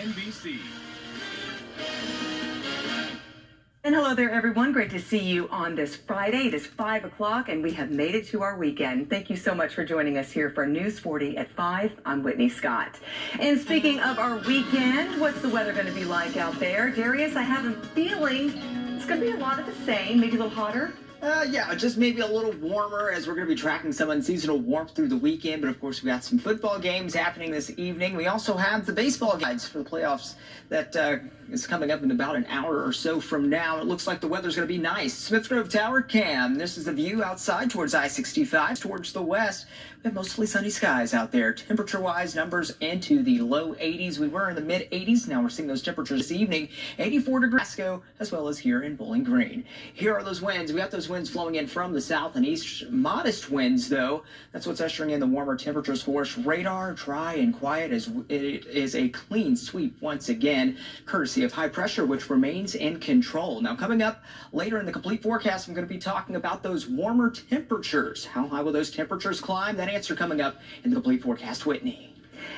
NBC. And hello there, everyone. Great to see you on this Friday. It is 5 o'clock, and we have made it to our weekend. Thank you so much for joining us here for News 40 at 5. I'm Whitney Scott. And speaking of our weekend, what's the weather going to be like out there? Darius, I have a feeling it's going to be a lot of the same, maybe a little hotter. Yeah, just maybe a little warmer as we're going to be tracking some unseasonal warmth through the weekend. But, of course, we got some football games happening this evening. We also have the baseball guides for the playoffs that is coming up in about an hour or so from now. It looks like the weather's going to be nice. Smith Grove Tower Cam. This is the view outside towards I-65, towards the west. We have mostly sunny skies out there. Temperature-wise, numbers into the low 80s. We were in the mid-80s. Now we're seeing those temperatures this evening. 84 degrees as well as here in Bowling Green. Here are those winds. We got those winds flowing in from the south and east. Modest winds, though. That's what's ushering in the warmer temperatures for us. Radar, dry and quiet as it is a clean sweep once again, courtesy of high pressure, which remains in control. Now, coming up later in the complete forecast, I'm going to be talking about those warmer temperatures. How high will those temperatures climb? That answer coming up in the complete forecast. Whitney.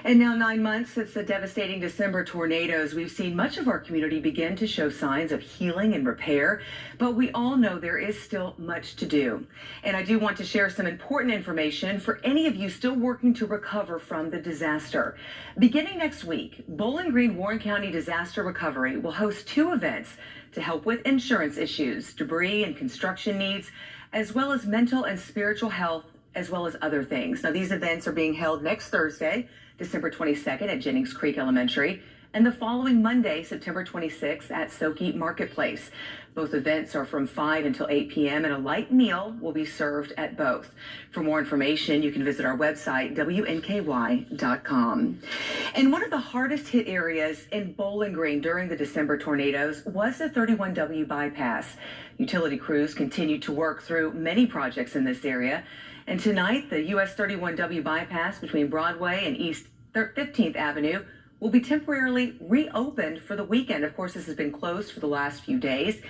And now 9 months since the devastating December tornadoes, we've seen much of our community begin to show signs of healing and repair, but we all know there is still much to do. And I do want to share some important information for any of you still working to recover from the disaster. Beginning next week, Bowling Green Warren County Disaster Recovery will host 2 events to help with insurance issues, debris and construction needs, as well as mental and spiritual health, as well as other things. Now, these events are being held next Thursday, December 22nd at Jennings Creek Elementary, and the following Monday, September 26th at Soke Marketplace. Both events are from 5 until 8 p.m. and a light meal will be served at both. For more information, you can visit our website, WNKY.com. And one of the hardest hit areas in Bowling Green during the December tornadoes was the 31W bypass. Utility crews continued to work through many projects in this area. And tonight, the US 31W bypass between Broadway and East 15th Avenue will be temporarily reopened for the weekend. Of course, this has been closed for the last few days.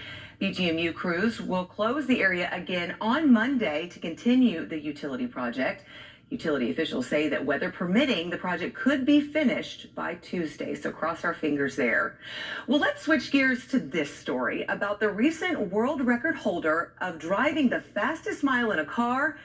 BGMU crews will close the area again on Monday to continue the utility project. Utility officials say that weather permitting, the project could be finished by Tuesday, so cross our fingers there. Well, let's switch gears to this story about the recent world record holder of driving the fastest mile in a car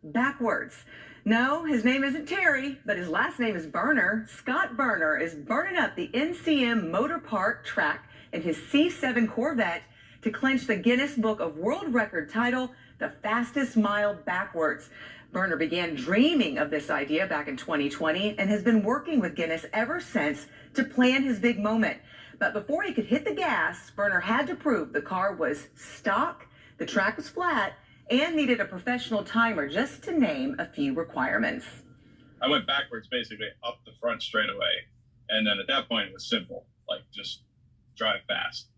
backwards. No, his name isn't Terry, but his last name is Burner. Scott Burner is burning up the NCM Motor Park track in his C7 Corvette to clinch the Guinness Book of World Record title, the fastest mile backwards. Burner began dreaming of this idea back in 2020 and has been working with Guinness ever since to plan his big moment. But before he could hit the gas, Burner had to prove the car was stock, the track was flat, and needed a professional timer, just to name a few requirements. I went backwards, basically up the front straightaway. And then at that point, it was simple, like just drive fast.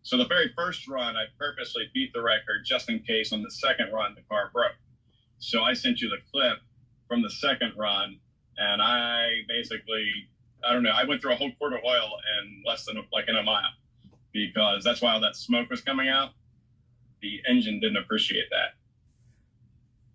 So the very first run, I purposely beat the record just in case on the second run, the car broke. So I sent you the clip from the second run, and I went through a whole quart of oil in less than in a mile, because that's why all that smoke was coming out. The engine didn't appreciate that.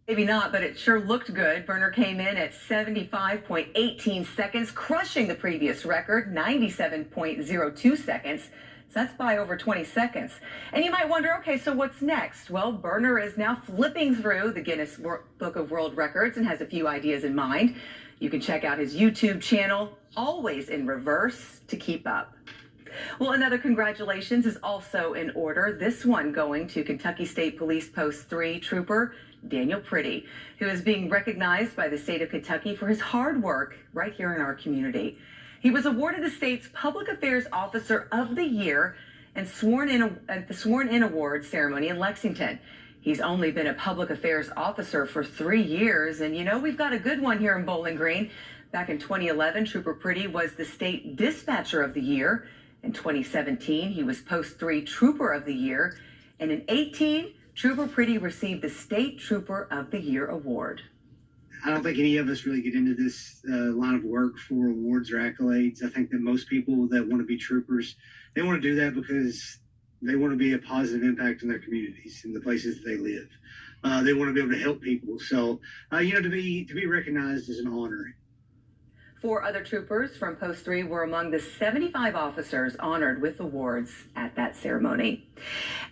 Maybe not, but it sure looked good. Burner came in at 75.18 seconds, crushing the previous record, 97.02 seconds. So that's by over 20 seconds. And you might wonder, okay, so what's next? Well, Burner is now flipping through the Guinness Book of World Records and has a few ideas in mind. You can check out his YouTube channel, always in reverse, to keep up. Well, another congratulations is also in order. This one going to Kentucky State Police Post 3 Trooper Daniel Pretty, who is being recognized by the state of Kentucky for his hard work right here in our community. He was awarded the state's Public Affairs Officer of the Year and sworn in at the sworn-in award ceremony in Lexington. He's only been a public affairs officer for 3 years, and you know, we've got a good one here in Bowling Green. Back in 2011, Trooper Pretty was the State Dispatcher of the Year. In 2017, he was Post 3 Trooper of the Year. And in 2018, Trooper Pretty received the State Trooper of the Year award. I don't think any of us really get into this line of work for awards or accolades. I think that most people that want to be troopers, they want to do that because they want to be a positive impact in their communities, in the places that they live. They want to be able to help people. So, to be recognized is an honor. 4 other troopers from Post 3 were among the 75 officers honored with awards at that ceremony.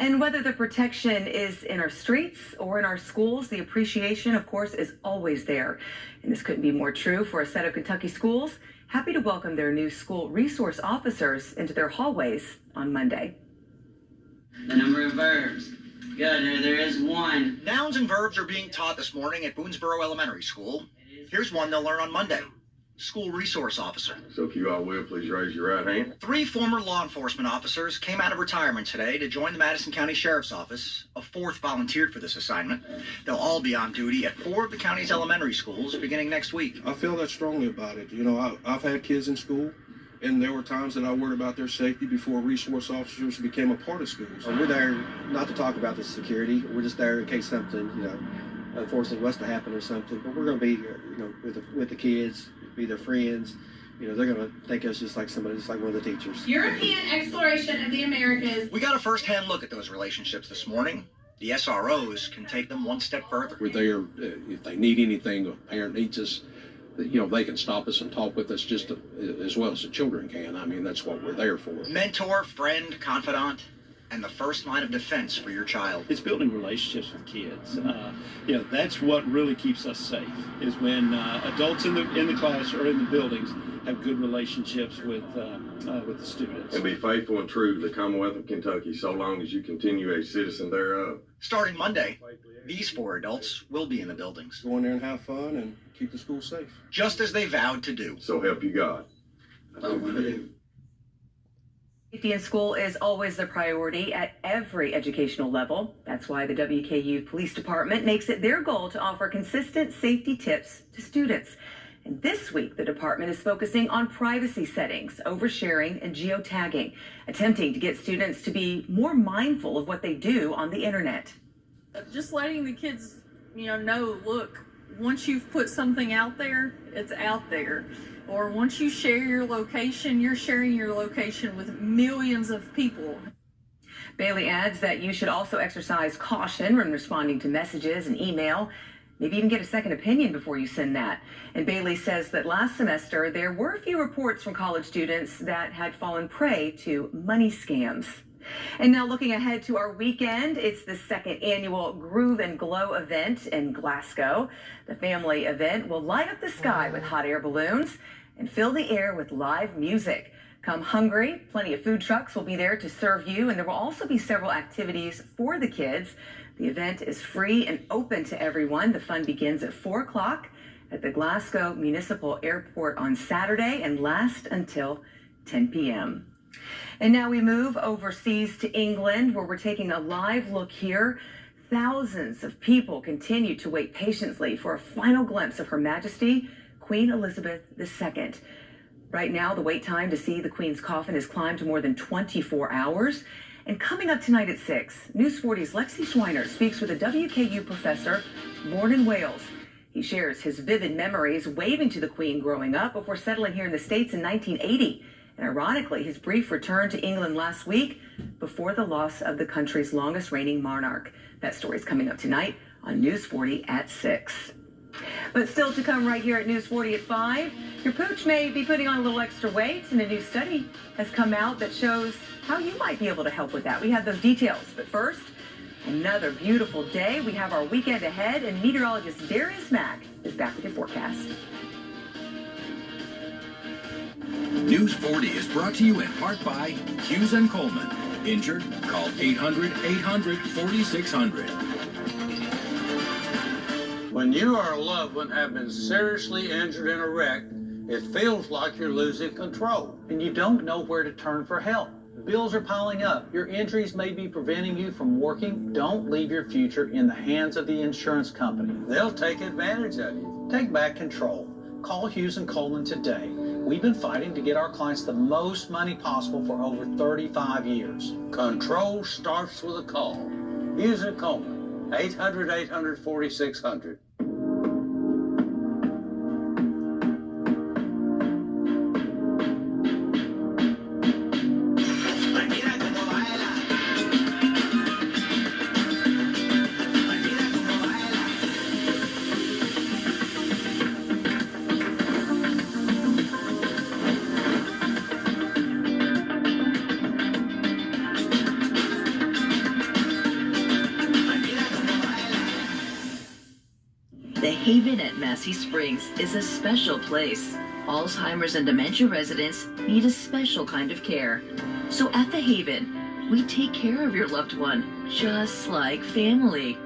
And whether the protection is in our streets or in our schools, the appreciation, of course, is always there. And this couldn't be more true for a set of Kentucky schools. Happy to welcome their new school resource officers into their hallways on Monday. The number of verbs. Good, there is one. Nouns and verbs are being taught this morning at Boonesboro Elementary School. Here's one they'll learn on Monday. School resource officer. So if you all will, please raise your right hand. 3 former law enforcement officers came out of retirement today to join the Madison County Sheriff's Office. A 4th volunteered for this assignment. They'll all be on duty at 4 of the county's elementary schools beginning next week. I feel that strongly about it. You know, I've had kids in school, and there were times that I worried about their safety before resource officers became a part of schools. We're there not to talk about the security. We're just there in case something, unfortunately was to happen or something. But we're going to be, with the kids, be their friends. They're going to think us just like somebody, just like one of the teachers. European exploration of the Americas. We got a first-hand look at those relationships this morning. The SROs can take them one step further. We're there if they need anything, a parent needs us, they can stop us and talk with us just as well as the children can. I mean, that's what we're there for. Mentor, friend, confidant, and the first line of defense for your child. It's building relationships with kids. That's what really keeps us safe, is when adults in the class or in the buildings have good relationships with the students. And be faithful and true to the Commonwealth of Kentucky so long as you continue a citizen thereof. Starting Monday, these 4 adults will be in the buildings. Go in there and have fun and keep the school safe. Just as they vowed to do. So help you God. Safety in school is always the priority at every educational level. That's why the WKU Police Department makes it their goal to offer consistent safety tips to students. And this week, the department is focusing on privacy settings, oversharing, and geotagging, attempting to get students to be more mindful of what they do on the internet. Just letting the kids, know, look, once you've put something out there, it's out there. Or once you share your location, you're sharing your location with millions of people. Bailey adds that you should also exercise caution when responding to messages and email. Maybe even get a second opinion before you send that. And Bailey says that last semester, there were a few reports from college students that had fallen prey to money scams. And now looking ahead to our weekend, it's the 2nd annual Groove and Glow event in Glasgow. The family event will light up the sky with hot air balloons and fill the air with live music. Come hungry, plenty of food trucks will be there to serve you, and there will also be several activities for the kids. The event is free and open to everyone. The fun begins at 4 o'clock at the Glasgow Municipal Airport on Saturday and lasts until 10 p.m. And now we move overseas to England, where we're taking a live look here. Thousands of people continue to wait patiently for a final glimpse of Her Majesty, Queen Elizabeth II. Right now, the wait time to see the Queen's coffin has climbed to more than 24 hours. And coming up tonight at 6, News 40's Lexi Schweiner speaks with a WKU professor born in Wales. He shares his vivid memories waving to the Queen growing up before settling here in the States in 1980. And ironically, his brief return to England last week before the loss of the country's longest reigning monarch. That story's coming up tonight on News 40 at 6. But still to come right here at News 40 at 5, your pooch may be putting on a little extra weight, and a new study has come out that shows how you might be able to help with that. We have those details. But first, another beautiful day. We have our weekend ahead, and meteorologist Darius Mack is back with your forecast. News 40 is brought to you in part by Hughes and Coleman. Injured? Call 800-800-4600. When you or a loved one have been seriously injured in a wreck, it feels like you're losing control. And you don't know where to turn for help. Bills are piling up. Your injuries may be preventing you from working. Don't leave your future in the hands of the insurance company. They'll take advantage of you. Take back control. Call Hughes and Coleman today. We've been fighting to get our clients the most money possible for over 35 years. Control starts with a call. Hughes and Coleman, 800-800-4600. Haven at Massey Springs is a special place. Alzheimer's and dementia residents need a special kind of care. So at the Haven, we take care of your loved one just like family.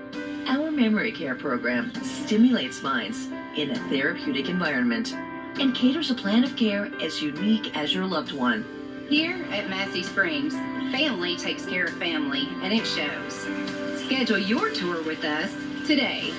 Our memory care program stimulates minds in a therapeutic environment and caters a plan of care as unique as your loved one. Here at Massey Springs, family takes care of family, and it shows. Schedule your tour with us today.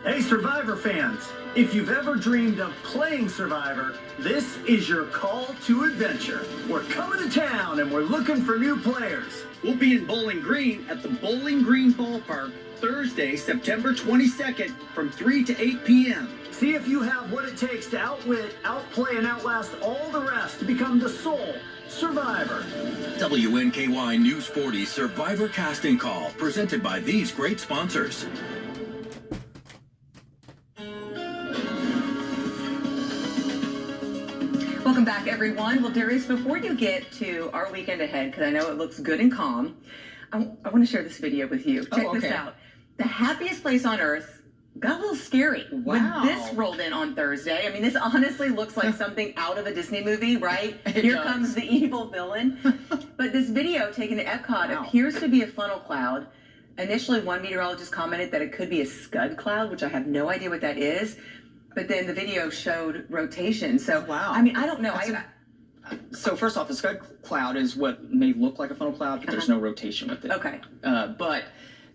Hey Survivor fans, if you've ever dreamed of playing Survivor, this is your call to adventure. We're coming to town and we're looking for new players. We'll be in Bowling Green at the Bowling Green Ballpark Thursday, September 22nd from 3 to 8 p.m. See if you have what it takes to outwit, outplay, and outlast all the rest to become the sole Survivor. WNKY News 40 Survivor Casting Call, presented by these great sponsors. Welcome back, everyone. Well, Darius, before you get to our weekend ahead, because I know it looks good and calm, I want to share this video with you. Check this out. The happiest place on earth got a little scary when this rolled in on Thursday. I mean, this honestly looks like something out of a Disney movie, right? Here comes the evil villain. But this video taken at Epcot appears to be a funnel cloud. Initially, one meteorologist commented that it could be a scud cloud, which I have no idea what that is. But then the video showed rotation. So, I mean, I don't know. So first off, a scud cloud is what may look like a funnel cloud, but there's no rotation with it. Okay. But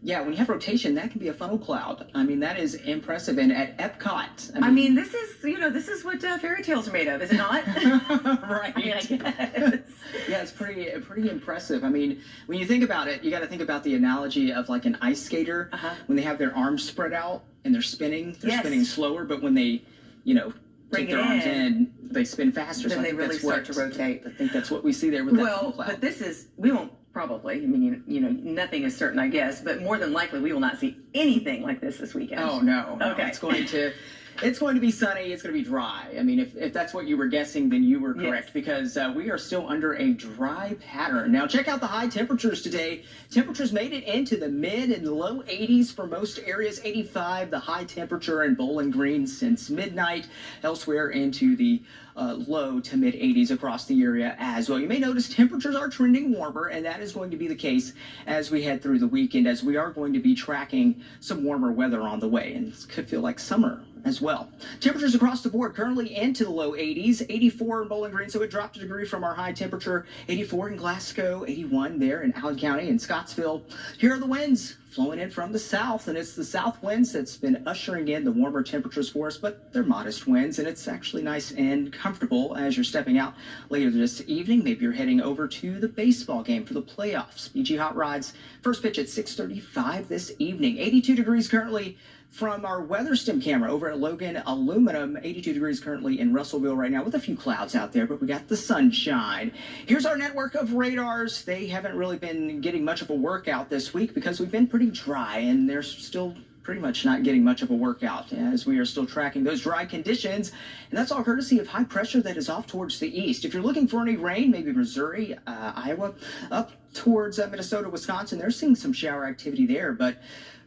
yeah, when you have rotation, that can be a funnel cloud. I mean, that is impressive. And at Epcot, I mean, this is, this is what fairy tales are made of, is it not? Right. I mean, I guess. Yeah, it's pretty impressive. I mean, when you think about it, you got to think about the analogy of like an ice skater when they have their arms spread out and they're spinning slower, but when they, take their arms in, they spin faster. Then they really start to rotate. I think that's what we see there with that funnel cloud. But this is, we won't probably, I mean, nothing is certain, I guess, but more than likely we will not see anything like this weekend. Oh, no. Okay. It's going to be sunny. It's going to be dry. I mean, if that's what you were guessing, then you were correct, because we are still under a dry pattern. Now, check out the high temperatures today. Temperatures made it into the mid and low 80s for most areas. 85, the high temperature in Bowling Green since midnight. Elsewhere into the low to mid 80s across the area as well. You may notice temperatures are trending warmer, and that is going to be the case as we head through the weekend, as we are going to be tracking some warmer weather on the way, and it could feel like summer as well. Temperatures across the board currently into the low 80s, 84 in Bowling Green, so it dropped a degree from our high temperature, 84 in Glasgow, 81 there in Allen County and Scottsville. Here are the winds flowing in from the south, and it's the south winds that's been ushering in the warmer temperatures for us, but they're modest winds, and it's actually nice and comfortable as you're stepping out later this evening. Maybe you're heading over to the baseball game for the playoffs. BG Hot Rides, first pitch at 6:35 this evening. 82 degrees currently from our weather stem camera over at Logan Aluminum. 82 degrees currently in Russellville right now with a few clouds out there, but we got the sunshine. Here's our network of radars. They haven't really been getting much of a workout this week because we've been pretty dry, and they're still pretty much not getting much of a workout as we are still tracking those dry conditions, and that's all courtesy of high pressure that is off towards the east. If you're looking for any rain, maybe Missouri, Iowa, up towards Minnesota, Wisconsin, they're seeing some shower activity there, but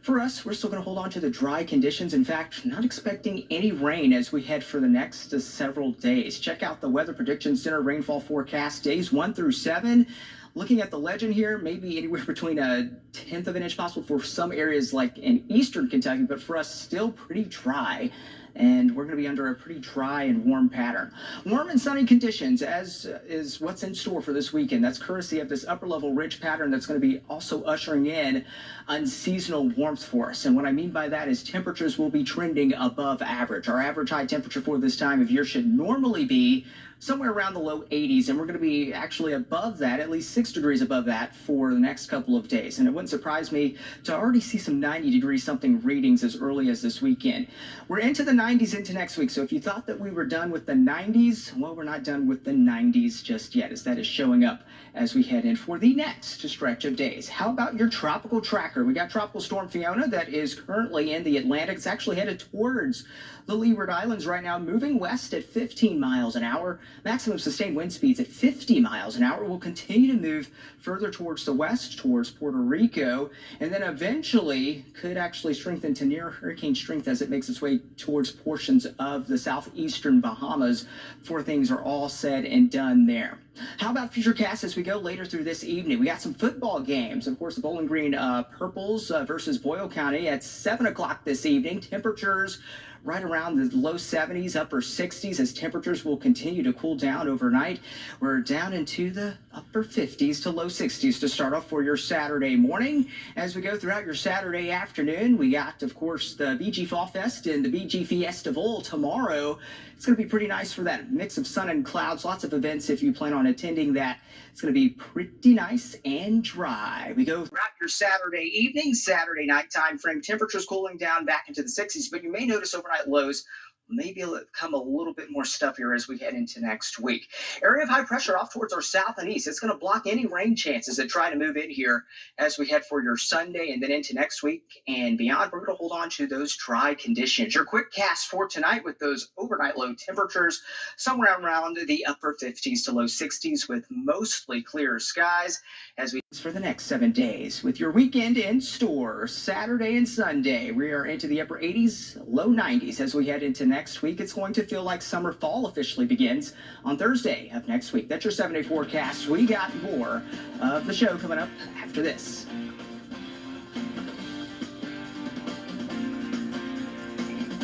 for us, we're still going to hold on to the dry conditions. In fact, not expecting any rain as we head for the next several days. Check out the Weather Prediction Center rainfall forecast days 1 through 7. Looking at the legend here, maybe anywhere between 1/10 of an inch possible for some areas like in eastern Kentucky, but for us, still pretty dry. And we're going to be under a pretty dry and warm pattern. Warm and sunny conditions, as is what's in store for this weekend. That's courtesy of this upper-level ridge pattern that's going to be also ushering in unseasonal warmth for us. And what I mean by that is temperatures will be trending above average. Our average high temperature for this time of year should normally be somewhere around the low 80s, and we're going to be actually above that, at least 6 degrees above that for the next couple of days. And it wouldn't surprise me to already see some 90-degree something readings as early as this weekend. We're into the 90s into next week. So if you thought that we were done with the 90s, well, we're not done with the 90s just yet, as that is showing up as we head in for the next stretch of days. How about your tropical tracker? We got Tropical Storm Fiona that is currently in the Atlantic. It's actually headed towards the Leeward Islands right now, moving west at 15 miles an hour. Maximum sustained wind speeds at 50 miles an hour. Will continue to move further towards the west, towards Puerto Rico, and then eventually could actually strengthen to near hurricane strength as it makes its way towards portions of the southeastern Bahamas before things are all said and done there. How about Futurecast as we go later through this evening? We got some football games. Of course, the Bowling Green Purples versus Boyle County at 7 o'clock this evening. Temperatures right around the low 70s, upper 60s as temperatures will continue to cool down overnight. We're down into the upper 50s to low 60s to start off for your Saturday morning. As we go throughout your Saturday afternoon, we got, of course, the BG Fall Fest and the BG Festival tomorrow. It's going to be pretty nice for that mix of sun and clouds. Lots of events if you plan on attending that. It's going to be pretty nice and dry. We go throughout your Saturday evening, Saturday night time frame. Temperatures cooling down back into the 60s, but you may notice overnight lows maybe become a little bit more stuffier as we head into next week. Area of high pressure off towards our south and east. It's going to block any rain chances that try to move in here as we head for your Sunday and then into next week and beyond. We're going to hold on to those dry conditions. Your quick cast for tonight with those overnight low temperatures somewhere around the upper 50s to low 60s with mostly clear skies as we for the next 7 days. With your weekend in store, Saturday and Sunday, we are into the upper 80s, low 90s as we head into next week. It's going to feel like summer fall officially begins on Thursday of next week. That's your 7-day forecast. We got more of the show coming up after this.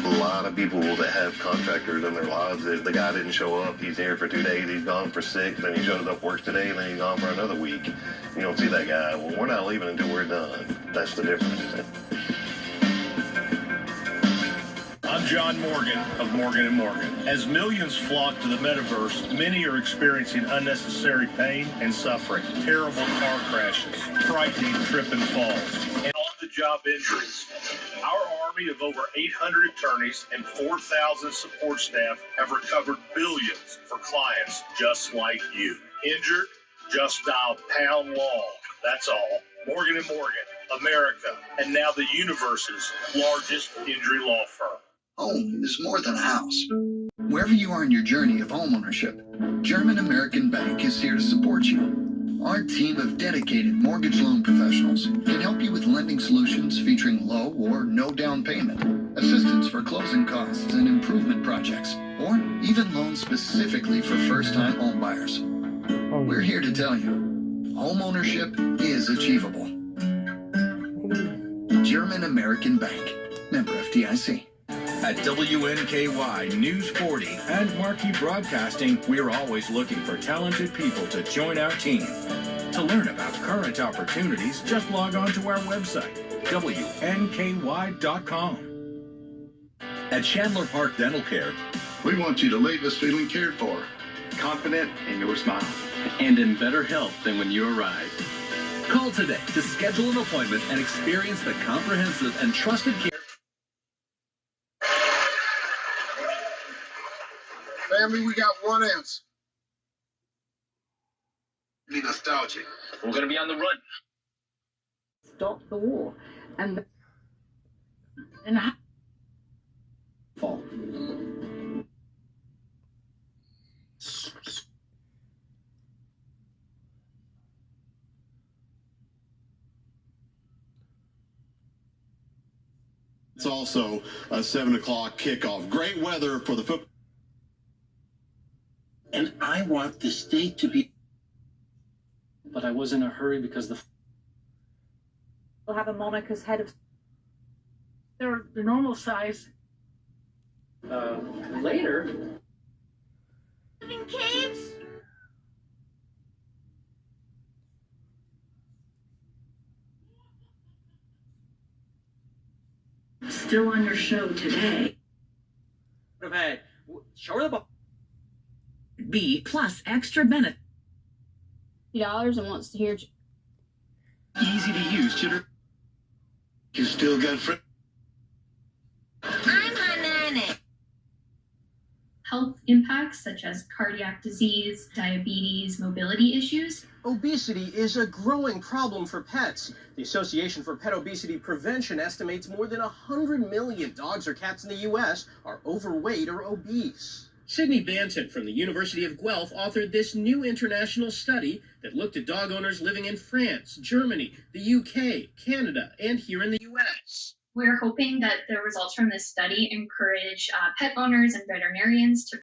A lot of people that have contractors in their lives, if the guy didn't show up, he's here for 2 days, he's gone for 6, then he shows up, works today, then he's gone for another week. You don't see that guy. Well, we're not leaving until we're done. That's the difference. I'm John Morgan of Morgan & Morgan. As millions flock to the metaverse, many are experiencing unnecessary pain and suffering, terrible car crashes, frightening trip and falls, and on-the-job injuries. Our army of over 800 attorneys and 4,000 support staff have recovered billions for clients just like you. Injured? Just dial pound law. That's all. Morgan & Morgan, America, and now the universe's largest injury law firm. Home is more than a house. Wherever you are in your journey of homeownership, German American Bank is here to support you. Our team of dedicated mortgage loan professionals can help you with lending solutions featuring low or no down payment, assistance for closing costs and improvement projects, or even loans specifically for first-time homebuyers. We're here to tell you, homeownership is achievable. German American Bank, member FDIC. At WNKY News 40 and Marquee Broadcasting, we're always looking for talented people to join our team. To learn about current opportunities, just log on to our website, WNKY.com. At Chandler Park Dental Care, We want you to leave us feeling cared for, confident in your smile, and in better health than when you arrived. Call today to schedule an appointment and experience the comprehensive and trusted care. Family, we got one answer. Be nostalgic. We're going to be on the run. Stop the war. And Fall. It's also a 7 o'clock kickoff. Great weather for the football. And I want the state to be. But I was in a hurry because We'll have a Monica's head of. They're the normal size. later. In caves? Still on your show today. Have had show her the ball. B plus extra benefit. $50 and wants to hear. Easy to use, chitter. You still got friends. I'm her nanny. health impacts such as cardiac disease, diabetes, mobility issues. Obesity is a growing problem for pets. The Association for Pet Obesity Prevention estimates more than 100 million dogs or cats in the U.S. are overweight or obese. Sydney Banton from the University of Guelph authored this new international study that looked at dog owners living in France, Germany, the UK, Canada, and here in the U.S. We're hoping that the results from this study encourage pet owners and veterinarians to